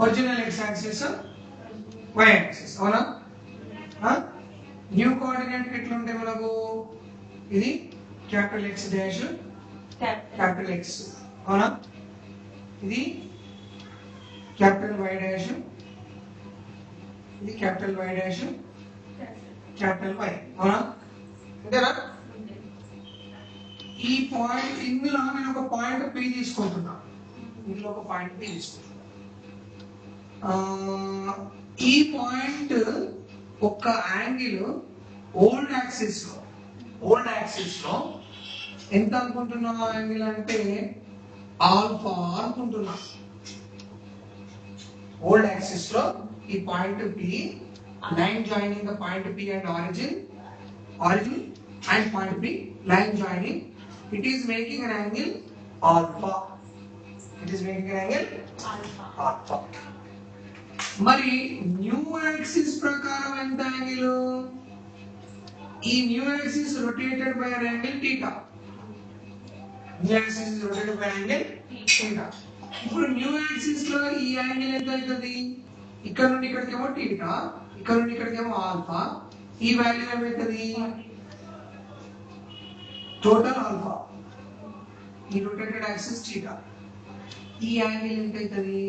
Original x axis y axis అవునా new coordinate ఎట్లా ఉంటాయి మనకు ఇది capital X dash capital X అవునా ఇది క్యాపిటల్ Y డాష్ ఇది capital Y dash capital Y అవునా అంతేనా ఈ పాయింట్ ఇందులో నేను ఒక పాయింట్ P తీసుకుంటున్నా ఇందులో ఒక పాయింట్ P తీసుకుంటున్నా ఈ పాయింట్ ఒక యాంగిల్ ఓల్డ్ యాక్సిస్ లో ఎంత అనుకుంటున్నావు యాంగిల్ అంటే ఆల్ఫా అనుకుంటున్నా ఓల్డ్ యాక్సిస్ లో ఈ point P line joining the point P and origin and point P line joining it is making an angle alpha alpha మరి న్యూ యాక్సిస్ ప్రకారం ఎంత యాంగిల్ ఈ new axis rotated by an angle theta new axis is rotated by an angle theta ఇప్పుడు new axis లో ఈ angle ఎంత అవుతుంది ఇక్కడ నుండి ఇక్కడికేమో theta ఇక్కడ నుండి ఇక్కడికేమో ఆల్ఫా ఈ వాల్యూ ఏమవుతుంది టోటల్ ఆల్ఫా ఈ రొటేటెడ్ యాక్సిస్ theta ఈ యాంగిల్ ఎంత అవుతుంది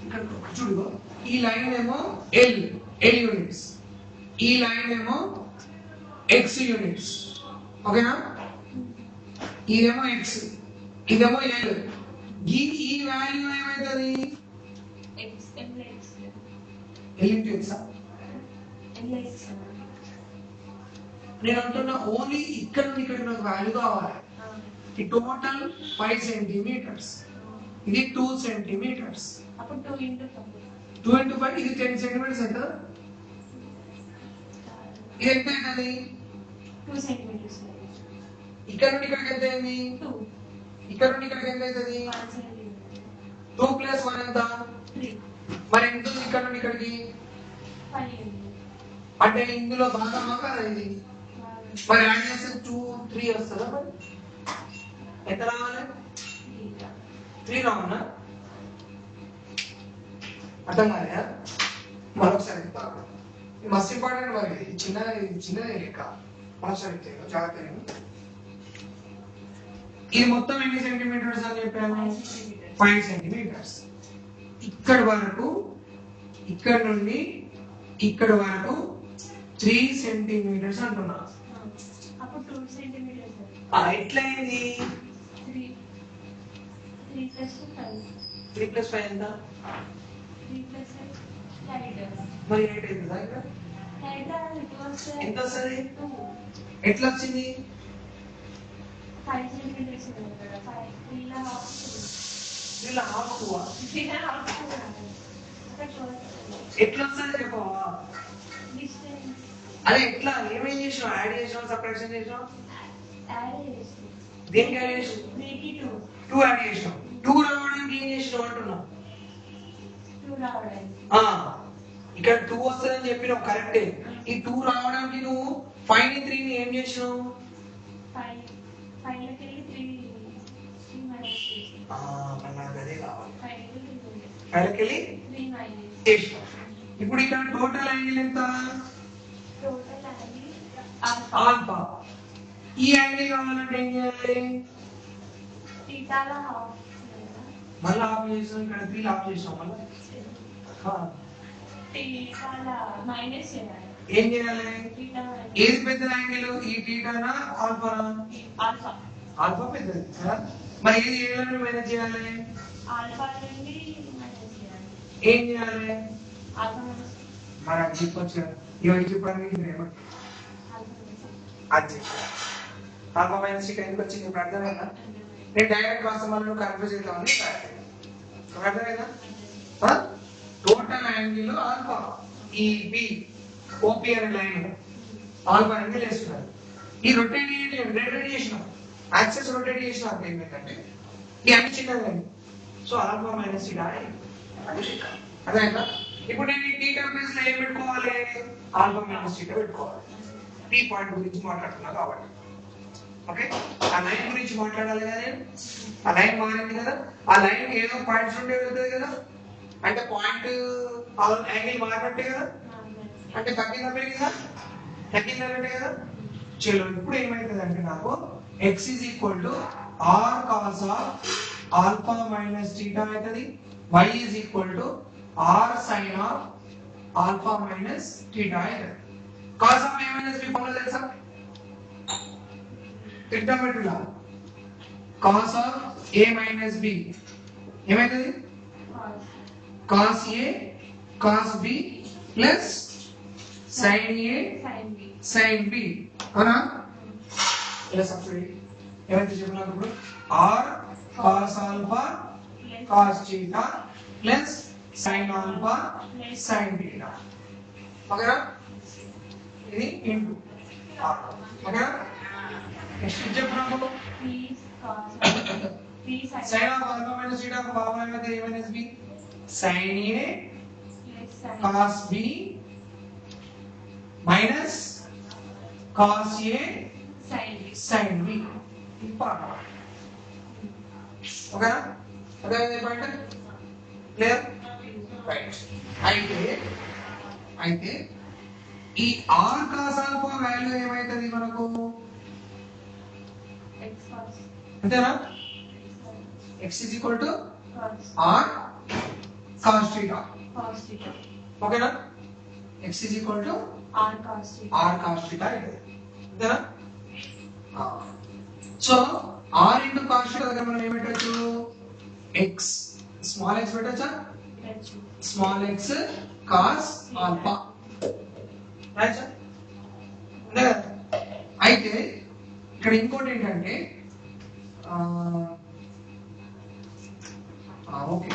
ఇక్కడ చూడు ఈ లైన్ ఏమో L యూనిట్స్ ఈ లైన్ ఏమో X యూనిట్స్ ఓకేనా ఇదేమో X ఇదేమో L ఈ వాల్యూ ఏమవుతుంది L into X నేను అంటున్నా ఓన్లీ ఇక్కడ నుండి ఇక్కడ నాకు వాల్యూ కావాలి ఈ టోటల్ 5 సెంటీమీటర్స్ ఇది 2 సెంటీమీటర్స్ అప్పుడు 2 into 5 ఇది 10 సెంటీమీటర్స్ ఎంత ఇది ఎంత అవుతుంది 2 సెంటీమీటర్స్ ఇక్కడ నుండి ఇక్కడికి ఎంత అయింది 2 ఇక్కడ నుండి ఇక్కడికి ఎంత అవుతుంది 2 ప్లస్ 1 ఎంత 3 మరి ఎంత ఉంది ఇక్కడ నుండి ఇక్కడికి 5 అంటే ఇందులో భాగమా కాదా ఇది మరి యాడ్ చేస్తే 2 3 వస్తుందా మరి ఎంత రావాలి 3 రావన్నా అర్థం కాలేదా మరొకసారి మస్ట్ ఇంపార్టెంట్ మరి ఇది చిన్నదే లెక్క మరొకసారి జాగ్రత్త ఇది మొత్తం ఎన్ని సెంటీమీటర్స్ అని చెప్పాను 5 సెంటీమీటర్స్ ఇక్కడ వరకు ఇక్కడ నుండి ఇక్కడ వరకు 3 సెంటీమీటర్స్ అంటున్నా అప్పుడు 2 సెంటీమీటర్స్ ఎట్లా అయింది 3 plus 5 ఎంత 3 plus 5 మరి 8 అవుతుందా ఇక్కడ ఎంత వస్తుంది ఎట్లా వచ్చింది 5 సెంటీమీటర్స్ కదా 5 ఇలా హాఫ్ ఎట్లా వస్తుంది చెప్పవా అదే ఎట్లా ఏమేం చేసినావు యాడ్ చేసినావు సబ్ట్రాక్షన్ చేసినావు దేనికి యాడ్ చేసినావు 2 యాడ్ చేసినావు 2 రావడానికి ఏం చేసినావు అంటున్నావు ఇక్కడ 2 వస్తుందని చెప్పినావు కరెక్టే ఈ 2 రావడానికి నువ్వు 5 ని 3 ని ఏం చేసినావు 5 అదే కావాలి 5 చేసినావు ఇప్పుడు ఇక్కడ టోటల్ యాంగిల్ ఎంత ఆల్ఫా ఈ యాంగిల్ కావాలంటే ఏం చేయాలి మళ్ళీ ఆఫ్ చేసాం ఇక్కడ 3 ఆఫ్ చేసాం మళ్ళీ ఏం చేయాలి ఏది పెద్ద యాంగిల్ ఈ టీటానా ఆల్ఫానా ఆల్ఫా పెద్దది మరి ఏది ఏళ్ళని మేనేజ్ చేయాలి ఏం చేయాలి మరి అది చెప్పొచ్చు ఇవన్నీ చెప్పడానికి అది ఆల్ఫా మైనస్ టీటా ఎందుకు వచ్చింది ఇప్పుడు అర్థమైందా నేను డైరెక్ట్ రాస్తాం వల్ల నువ్వు కన్ఫ్యూజ్ అవుతామని అర్థమైందా టోటల్ యాంగిల్ ఆల్ఫా ఈ బి ఓపీ అనే లైన్ ఆల్ఫా యాంగిల్ వేస్తున్నారు ఈ రొటేట్ చేసిన యాక్సెస్ రొటేట్ చేసిన ఏమిటంటే ఈ అన్ని చిన్నది సో ఆల్ఫా మైనస్ టీటా అర్థమైందా ఇప్పుడు నేను ఈ టీటా ప్లేస్ లో ఏం పెట్టుకోవాలి ఆల్ఫా మైనస్ టీటా పెట్టుకోవాలి టీ పాయింట్ గురించి మాట్లాడుతున్నా కాబట్టి ఓకే ఆ లైన్ గురించి మాట్లాడాలి కదా నేను ఆ లైన్ మారింది కదా ఆ లైన్ ఏదో పాయింట్స్ ఉంటే వెళ్తుంది కదా అంటే పాయింట్ యాంగిల్ మారినట్టే కదా అంటే తగ్గిందంటే కదా తగ్గిందంటే కదా చలో ఇప్పుడు ఏమైతుంది అంటే నాకు x is equal to r cos of alpha minus theta అవుతుంది y is equal to r sin of alpha minus theta అవుతుంది cos of a minus b formula తెలుసా ట్రిగ్నోమెట్రీ లా cos of a minus b ఏమైతుంది cos a cos b plus sin a sin b అవునా ఇలా substitute ఏమైతే చెప్పినారు ఇప్పుడు r cos alpha cos theta plus sin alpha sin theta ఓకేనా ఇది ఇంటూ r ఓకేనా నెక్స్ట్ చెప్పినప్పుడు sin of alpha minus theta కు భావన ఏమైతే a minus b sin a cos b minus cos a sin b important ఓకేనా అదే point clear right అయితే ఈ r cos alpha వాల్యూ ఏమైతది మనకు అంతేనా x is equal to r cos theta ఓకేనా x is equal to r cos theta అంతేనా so r into cos theta దగ్గర మనం ఏం పెట్టొచ్చు x స్మాల్ x పెట్టొచ్చా small x cos alpha right sir అయితే ఇక్కడ ఇంకోటి ఏంటంటే ఓకే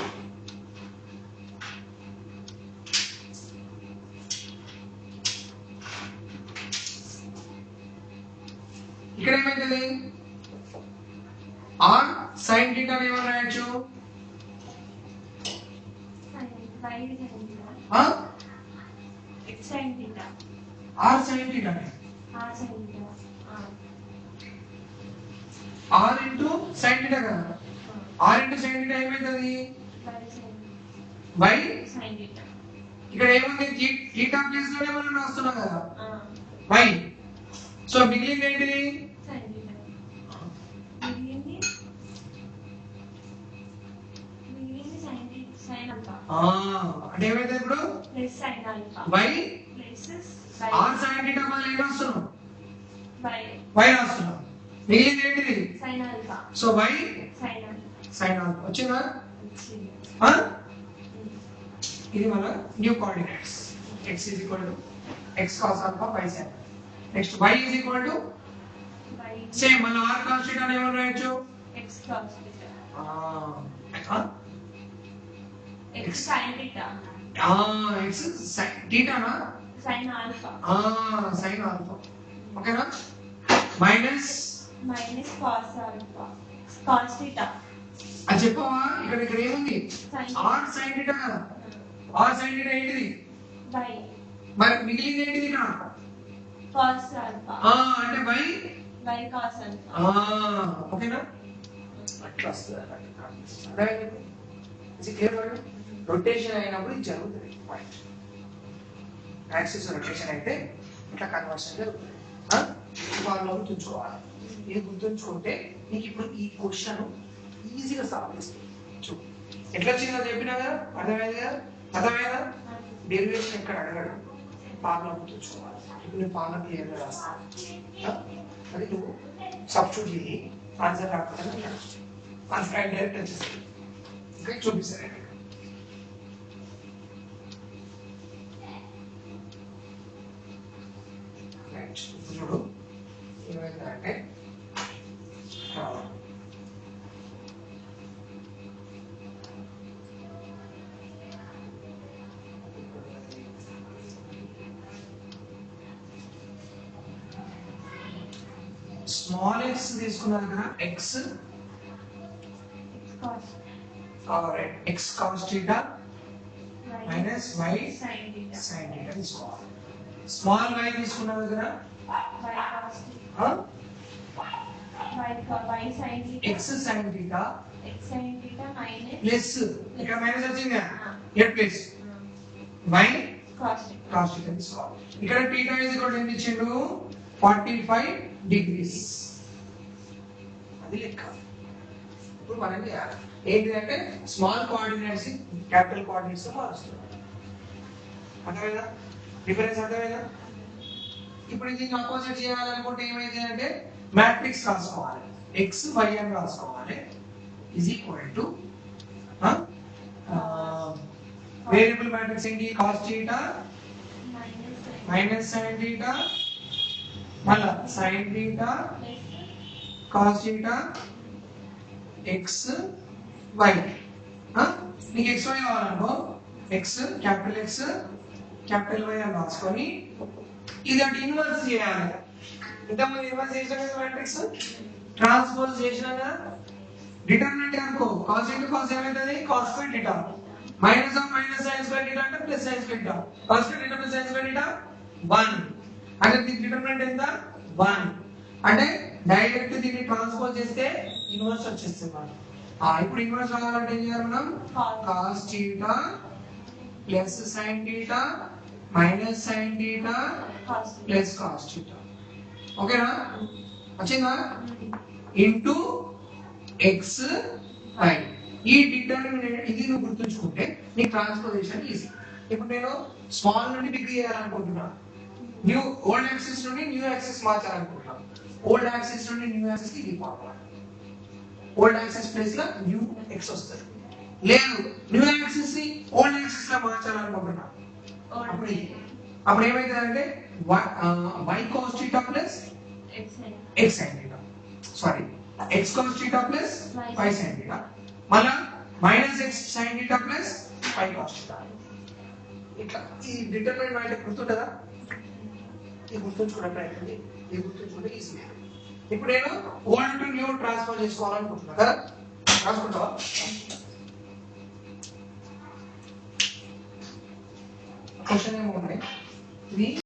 ఇక్కడ ఏమైతుంది r sin theta ని ఏమని రాయొచ్చు r sin theta r into sin theta కదా r into sin theta ఏమైతది y ఇక్కడ ఏముంది theta ప్లేస్ లోనే మనం రాస్తున్నాం కదా y సో మిగిలింది ఏంటిది అంటే ఏమైతే ఇప్పుడు y r sin theta బదులు ఏం రాస్తున్నాం y రాస్తున్నాం మిగిలింది ఏంటిది సో y sin alpha వచ్చిందా ఇది మన new coordinates x is equal to x cos alpha y sin next y is equal to same మన r cos theta ని ఏమని రాయొచ్చు x cos theta x sin theta x sin theta నా sin alpha sin alpha ఓకేనా minus cos alpha cos theta అది చెప్పవా ఇక్కడ ఏముంది r sin theta కదా r sin theta ఏంటిది y మరి మిగిలింది ఏంటిది ఇక్కడ cos alpha అంటే y cos alpha ఓకేనా అట్లా వస్తుంది అదే ఇది క్లియర్ కదా రొటేషన్ అయినప్పుడు ఇది జరుగుతుంది పాయింట్ యాక్సిస్ రొటేషన్ అయితే ఇట్లా కన్వర్షన్ జరుగుతుంది వాళ్ళలో గుర్తుంచుకోవాలి ఇది గుర్తుంచుకుంటే నీకు ఇప్పుడు ఈ క్వశ్చన్ ఈజీగా సాల్వ్ చేస్తుంది చూడు ఎట్లా వచ్చిందో చెప్పినా కదా అర్థమైందా డెరివేషన్ ఎక్కడ అడగడం ఫార్ములా గుర్తుంచుకోవాలి ఇప్పుడు నేను ఫార్ములా క్లియర్గా రాస్తాను అది నువ్వు సబ్స్టిట్యూట్ చేయి ఆన్సర్ రాకపోతే ఆన్సర్ డైరెక్ట్ వచ్చేస్తుంది ఇంకా చూపిస్తాను చూడు ఏమైందంటే స్మాల్ x తీసుకున్న దగ్గర x cos theta minus y sin theta తీసుకోవాలి స్మాల్ y తీసుకున్న దగ్గర y sin theta x sin theta x sin theta minus plus ఇక్కడ మైనస్ వచ్చింది ఇక్కడ plus y cos theta. cos theta తీసుకోవాలి. ఇక్కడ theta is equal to ఎంత ఇచ్చిండు 45 degrees. అది లెక్క. ఇప్పుడు మనం చేయాలి ఏంటంటే స్మాల్ కోఆర్డినేట్స్ క్యాపిటల్ కోఆర్డినేట్స్ తో మారుస్తున్నాం. అర్థమైందా? డిఫరెన్స్ అర్థమైందా? ఇప్పుడు దీన్ని అపోజిట్ చేయాలనుకుంటే ఏమైంది అంటే మ్యాట్రిక్స్ రాసుకోవాలి. x y అని రాసుకోవాలి is equal to variable matrix ఏంటి cos theta minus sin theta మళ్ళా sin theta cos theta x y నీకు x y కావాలనుకో x capital Y అని రాసుకొని ఇది అటు ఇన్వర్స్ చేయాలి. ఇంతకుముందు ఇన్వర్స్ చేసిన మ్యాట్రిక్స్ ట్రాన్స్పోజ్ చేసినాక డిటర్మినెంట్ అనుకో cos into cos ఏమైతుంది cos square theta minus of minus sin square theta అంటే plus sin square theta cos square theta plus sin square theta 1 అంటే దీని డిటర్మినెంట్ ఎంత 1 అంటే డైరెక్ట్ దీన్ని ట్రాన్స్పోజ్ చేస్తే ఇన్వర్స్ వచ్చేస్తుంది మనం. ఇప్పుడు ఇన్వర్స్ రావాలంటే ఏం చేయాలి మనం cos theta plus sin theta minus sin theta plus cos theta ఓకేనా వచ్చిందా ఇంటూ x y ఈ డిటర్మినెంట్ ఇది నువ్వు గుర్తుంచుకుంటే నీ ట్రాన్స్పోజిషన్ ఈజీ. ఇప్పుడు నేను స్మాల్ నుండి బిగ్ చేయాలనుకుంటున్నా న్యూ ఓల్డ్ యాక్సిస్ నుండి న్యూ యాక్సిస్ మార్చాలనుకుంటున్నా ఓల్డ్ యాక్సిస్ నుండి న్యూ యాక్సిస్ కి ఇది ఫార్ములా ఓల్డ్ యాక్సిస్ ప్లేస్ లో న్యూ x వస్తుంది లేదు న్యూ యాక్సిస్ ని ఓల్డ్ యాక్సిస్ లో మార్చాలనుకుంటున్నా అప్పుడు ఏమైతుందంటే y cos theta plus x sin theta sorry x cos theta plus y sin theta మళ్ళా minus x sin theta plus y cos theta ఇట్లా ఈ డిటర్మినెంట్ అంటే గుర్తుంటుందా? ఇది గుర్తుంచుకునే ప్రయత్నం ఇది గుర్తుంచుకుంటే ఈజీ. ఇప్పుడు నేను ఓల్డ్ టు న్యూ ట్రాన్స్ఫర్ చేసుకోవాలనుకుంటున్నా కదా రాసుకుంటావా? క్వశ్చన్ ఏమో ఉన్నాయి ఇది